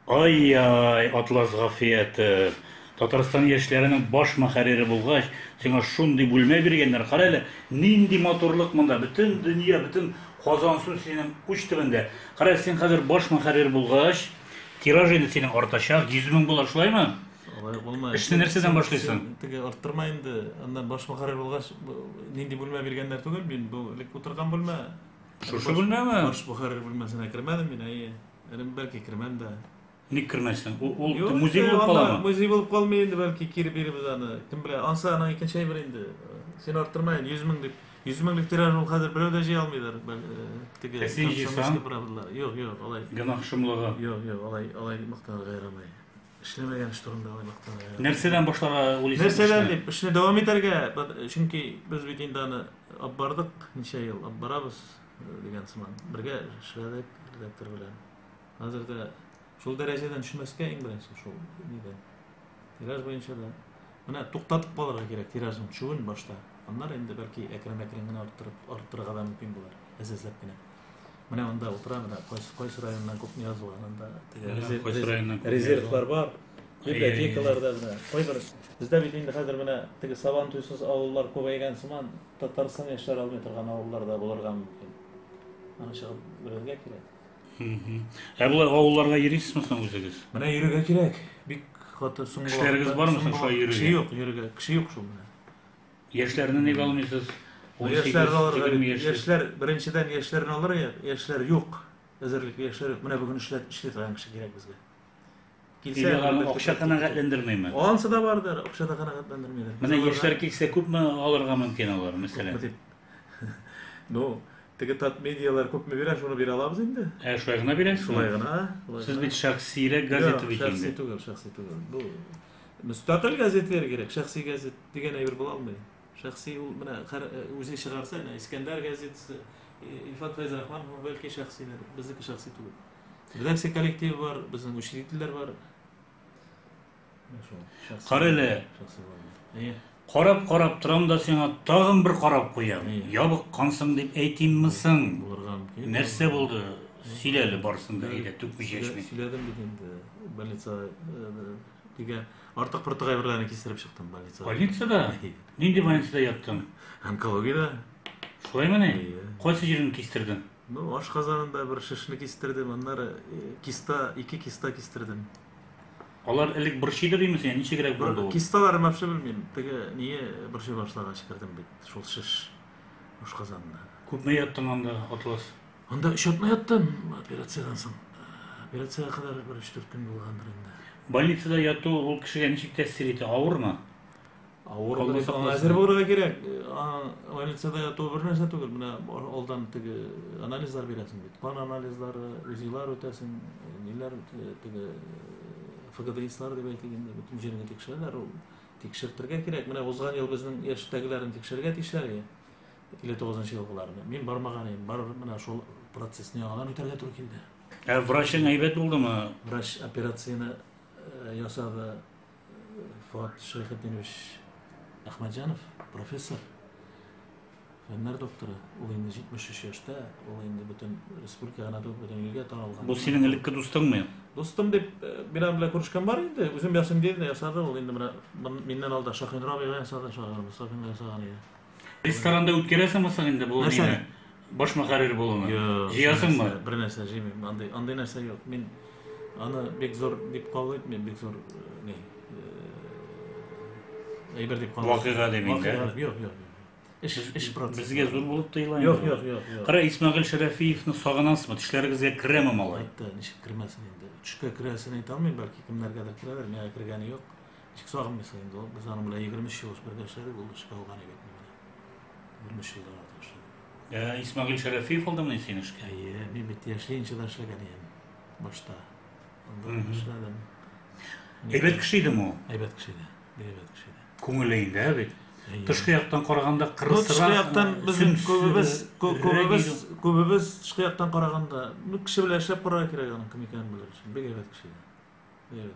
Ай-яй, Атлас Гафиятов. Татарстан яшьләренең баш мөхәррире булгач, сиңа шундый бүлмә биргәннәр. Кара әле, нинди матурлык монда. Бөтен дөнья, бөтен Казансу синең уч төбендә. Кара, син хәзер баш мөхәррир булгач, тираж инде синең артачак, 100 мең булыр, шулаймы? Алай булмай. Эшне нәрсәдән башлыйсың? Теге арттырма инде. Андан баш мөхәррир булгач, нинди бүлмә биргәннәр түгел, мин бу элек утырган бүлмә. Шушы бүлмәме? Баш мөхәррир бүлмәсенә кермәдем мин, әйе. Әле бәлки кермәм дә. Ник кермәссең? Ул музей булып каламы? Музей булып калмый инде, бәлки кире биребез аны. Кем белә, ансы аның икенче әйбер инде. Син арттырма, 100 мең дип. 100 меңлек тираж ул хәзер берәү дә җыя алмыйлар. Теге Син җыйсаң? Юк, алай. Гөнаһ шомлыгы. Юк, алай мактанырга ярамый. Эшләмәгән эш турында алай мактанырга ярамый. Нәрсәдән башларга уйлыйсың? Нәрсәдән дип, эшне дәвам итәргә, чөнки без бит инде аны алып бардык, ничә ел алып барабыз дигән сыман. Бергә эшләдек, редактор белән. Хәзердә шул дәрәҗәдән төшмәскә иң беренче шул нидән. Тираж буенча да. Менә туктатып калырга кирәк тиражның төшүен башта. Аннары инде бәлки әкрен генә арттырырга да мөмкин булыр. Әзәзләп кенә. Менә монда утыра, менә кайсы районнан күпме язылган анда. Теге резервлар бар. Библиотекаларда менә. Кайбер бездә бит инде хәзер менә теге сабан туйсыз авыллар күбәйгән сыман Татарстан яшьләр алмый торган авылларда булырга мөмкин. Аны чыгып белергә кирәк. Булай авылларга йөрисезме соң үзегез? Менә йөрергә кирәк. Бик каты соң. Кешеләрегез бармы соң шулай йөрергә? Кеше юк, йөрергә. Кеше юк шул менә. Яшьләрне ник алмыйсыз? Яшьләр беренчедән яшьләрне алыр, яшьләр юк. Әзерлек яшьләр юк. Менә бүген эшли торган кеше кирәк безгә. Килсә, акча канәгатьләндермәйме? Ансы да бардыр, акча да канәгатьләндермәйдер. Менә яшьләр килсә күпме алырга мөмкин алар, мәсәлән? Ну, теге тат медиалар күпме бирә, шуны бирә алабыз инде. Шулай гына бирәсез? Шулай гына. Сез бит шәхсиерәк газета бит инде. Шәхси түгел. Бу мөстәкыйль газеталар кирәк. Шәхси газет дигән әйбер була алмый. Шәхси ул менә үзе чыгарса, Искәндәр газетасы, Илфат Фәйзрахманов бәлки шәхсиләр, безнеке шәхси түгел. Редакция коллективы бар, безнең учредительләр бар. Кара әле. Карап торам да сиңа тагын бер карап куям. Ябыккансың дип әйтимме соң? Нәрсә булды? Сөйләле барсын да, әйдә түкмичә эчми. Сөйләдем бит инде. Больница дигән артык пыртык әйберләрне кистереп чыктым больницада. Больницада? Нинди больницада яттың? Онкологиядә. Шулаймы ни? Кайсы җирен кистердең? Ну, ашказанында бер шишне кистердем, аннары ике киста кистердем. Алар элек борчыйдыр димсең, ничегрәк булды ул? Кисталар мәпшә белмим. Теге ние борчый башлагач кирдем бит, шул шиш ашказанында. Күпме яттың анда, Атлас? Анда 3 атна яттым операциядән соң. Операциягә кадәр 3-4 көн булгандыр инде. Больницада яту ул кешегә ничек тәэсир итә? Авырмы? Авыр булса, әзер булырга кирәк. Больницада яту бер нәрсә түгел. Менә алдан теге анализлар бирәсең бит. Кан анализлары, УЗИлар үтәсең, ниләр теге ФГДИслар дип әйтелгәндә бөтен җиргә тикшерәләр. Ул тикшертергә кирәк. Менә узган ел безнең яшьтәгеләрне тикшергә тиешләр. 59 елгыларны. Мин бармаган идем. Бар менә шул процессны яңадан үтәргә туры килде. Врачың әйбәт булдымы? Врач операцияны ясады Фуат Шайхетдинович Ахмаджанов, профессор, фәннәр докторы. Ул инде 73 яшьтә, ул инде бөтен республикага бөтен илгә таралган. Бу синең элекке дустыңмы? Дустым дип минем белән күрешкән бар инде. Үзем ясым диде, ясады. Ул инде менә миннән алда Шахин Рабига ясады, Шахин ясаган иде. Ресторанда үткәрәсеңме соң инде бу мине? Баш мөхәррир булуны. Җыясыңмы? Бер нәрсә җыймыйм. Андый нәрсә юк. Мин аны бик зур дип кабул итмим, бик зур әйбер дип кабул. Вакыйга демим дә. Юк. Эш процесс. Безгә зур булып тоела. Юк. Кара, Исмәгыйль Шәрәфиевне сагынасызмы? Тешләрегезгә керәме малай? Әйтте, ничек кермәсен инде. Төшкә керәсен әйтә алмыйм, бәлки кемнәргәдер керәләр, миңа кергәне юк. Ничек сагынмыйсың инде ул? Без аның белән 23 ел бергә эшләдек, ул эшкә алган иде. 23 елдан эшләдек. Исмәгыйль Шәрәфиев алдымы син эшкә? Мин бит яшьләйенчә дә эшләгән идем башта. Анда эшләдем. Әйбәт кеше идеме ул? Әйбәт кеше иде. Әйбәт кеше иде. Күңеле инде бит. Тышкы яктан караганда кырысрак. Тышкы яктан безнең күбебез тышкы яктан караганда, кеше белән эшләп карарга кирәк аның кем икәнен белер өчен. Бик әйбәт кеше иде.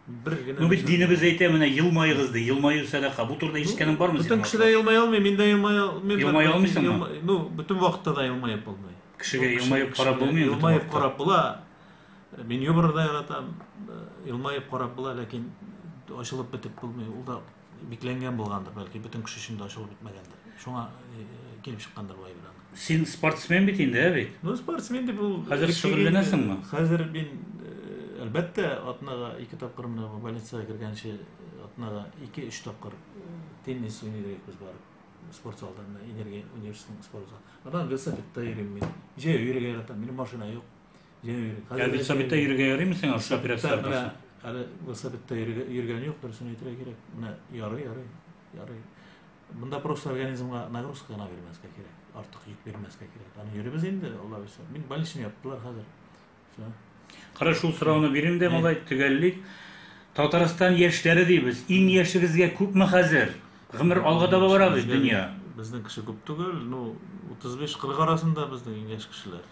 Бер генә. Ну бит динебез әйтә, менә елмайыгыз ди, елмаю садака. Бу турыда ишеткәнең бармы син? Бөтен кешеләр елмая алмый, мин дә елмая алмыйсыңмы? Ну, бөтен вакытта да елмаеп булмый. Кешегә елмаеп карап булмый. Елмаеп карап була. Мен юморда яратам, илмайып карап була, ләкин ачылып бетеп булмый. Ул да бикленген булгандыр, бәлки бүтән кеше өчен дә ачылып бетмәгәндер. Шуңа килеп чыккандыр бу әйбер. Син спортсмен бит инде, бит. Ну, спортсмен дип ул Хәзер шөгыльләнәсеңме? Хәзер мин әлбәттә атнага 2 тапкыр менә больницага кергәнче атнага 2-3 тапкыр теннис уйныйдык без барып. Спорт залында, энергия университетының спорт залы. Адан велосипедта йөрим мин. Җәй йөрергә яратам. Минем машина юк. Җәй йөрим. Я велосипедта йөрергә ярыймы сиңа операцияларда? Әле велосипедта йөргән юк, дөресен әйтергә кирәк. Менә ярый. Бунда просто организмга нагрузка гына бирмәскә кирәк. Артык йөк бирмәскә кирәк. Аны йөрибез инде, Алла белсә. Мин больничный яптылар хәзер. Все. Кара шул сорауны бирим дә, малай, төгәллик. Татарстан яшьләре дибез. Иң яшегезгә күпме хәзер? Гомер алга таба барабыз дөнья. Безнең кеше күп түгел, ну 35-40 арасында безнең иң яшь кешеләр.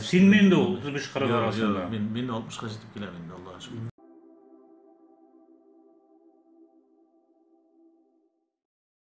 Син мен дә ул 35-40 арасында. Мин 60-га җитеп киләм инде, Аллага шөкер.